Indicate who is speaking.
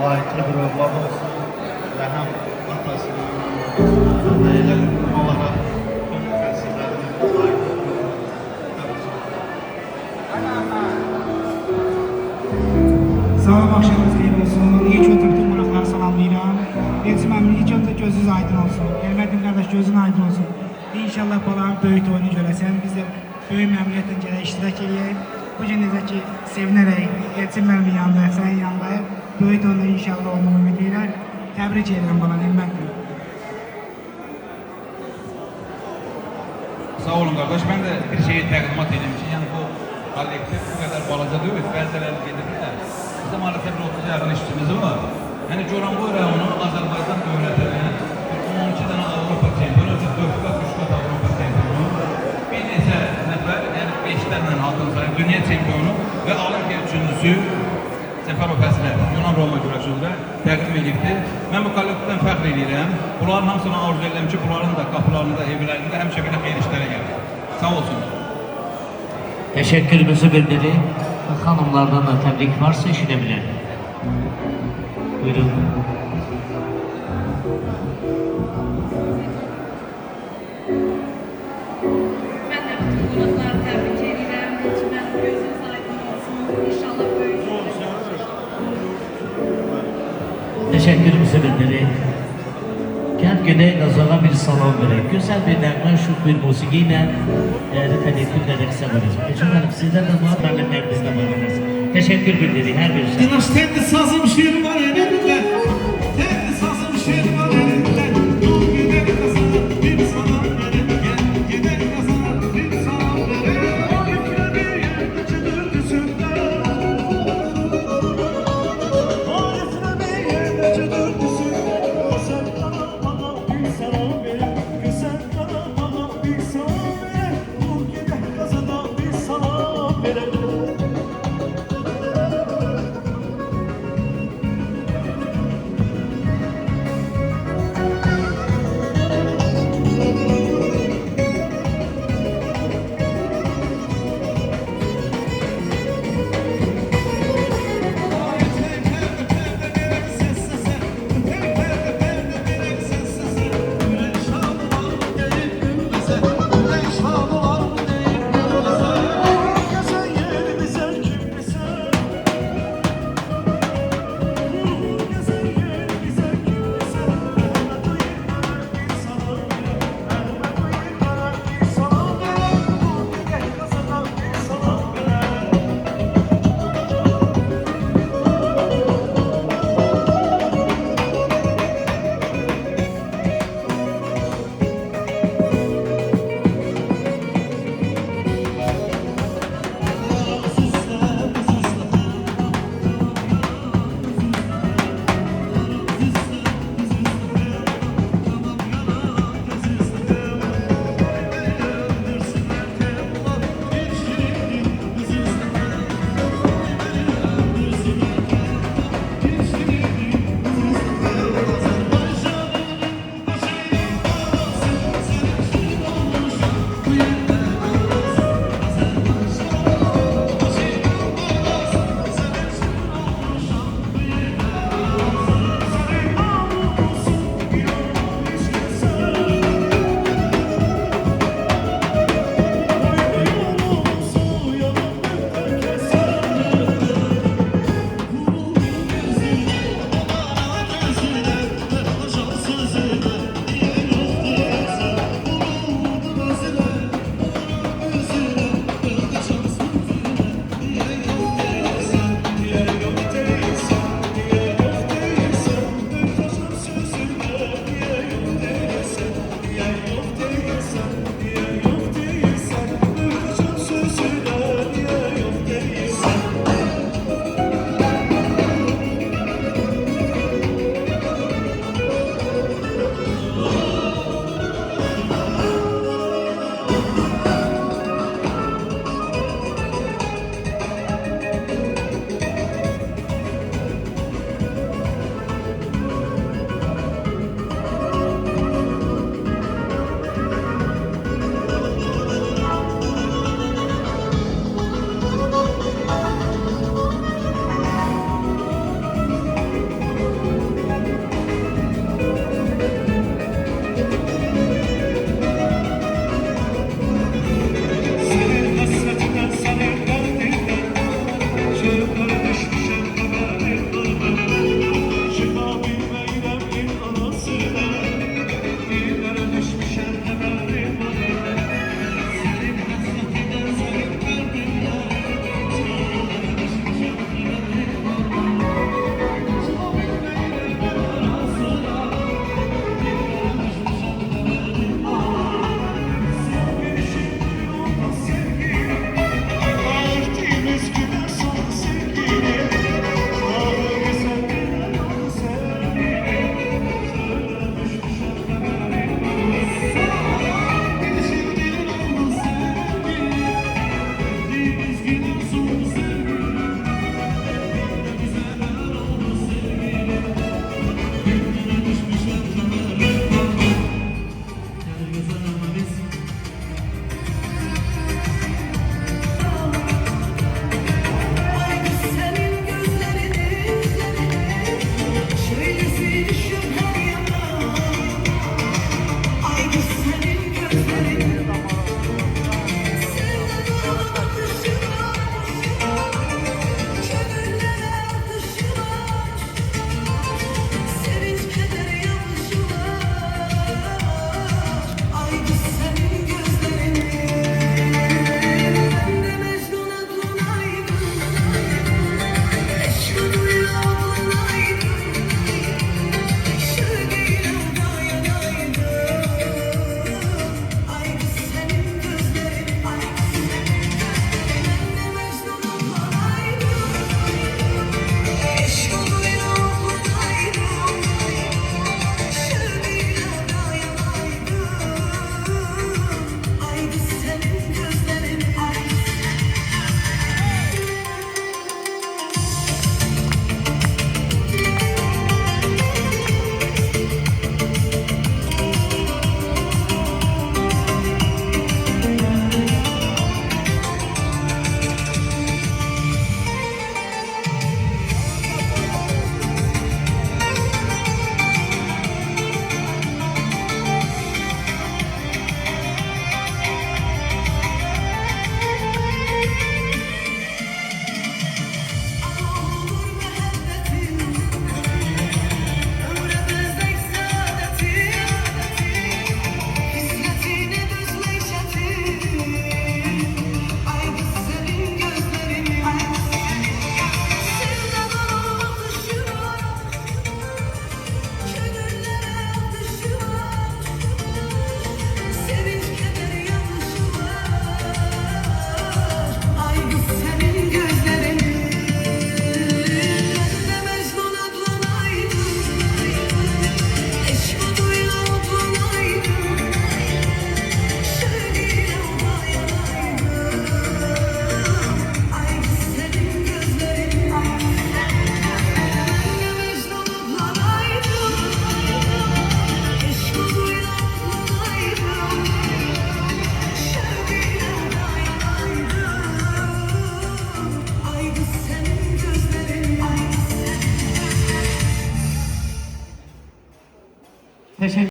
Speaker 1: Layıklı bir övlad olsun ve hem atasının fərdəyilə olaraq tüm fəsilərini layıqlı
Speaker 2: Sabah akşamınız xeyir olsun. İlk öncə bütün qonaqları salamlayıram. Elçim əmin, ilk öncə gözünüz aydın olsun. Elmədin qardaş, gözün aydın olsun. İnşallah balanın böyük oyunu görəsən. Biz də böyük məmnuniyyətlə gələk iştirak edək. Bu gün necə ki, sevinərək Elçin mənim yanında, sənin yanında böyük oyunda inşallah oynamaq ümid edirəm. Təbrik edirəm balanı, Elmədin.
Speaker 3: Sağ olun kardeş. Ben de bir şeyi təqdimat edeyim ki, yani bu kollektif bu kadar balaca değil. Bəziləri gedirlər. Bizde maalesef 30 yarın işçimiz var. Yani Goranboy rayonu Azərbaycan dövlətinin 12 tane Avrupa çempionu, 4 kat 3 kat Avrupa çempionu, bir neçə nəfər, yani 5 tane altın sayı dünya çempionu ve Olimpiya üçüncüsü Səfərov Fəslər, Yunan Roma güreşi üzrə təqdim edibdir. Mən bu kollektivdən fəxr edirəm. Bunların hamısını arzu edirəm ki, bunların da qapılarında, evlərində həmişə belə xeyir işlərə gəlir. Sağ olsunlar.
Speaker 4: Teşekkürümüzü bildirin. Hanımlardan da tebrik varsa eşinebilir. Buyurun.
Speaker 5: Ben de bütün konukları tebrik ederim. İçinden gözünüz aydın olsun. İnşallah böyle.
Speaker 4: Teşekkürümüzü bildirin. Kent Güney Nazar'a bir salon verin. Güzel bir nəğmə, şık bir musiqiyle değerli kolektifle kısa varız. Efendim sizler de var, benimle bizde varız. Teşekkür bildirin her birisi.
Speaker 2: Dinastetli sazım şiiri var ya.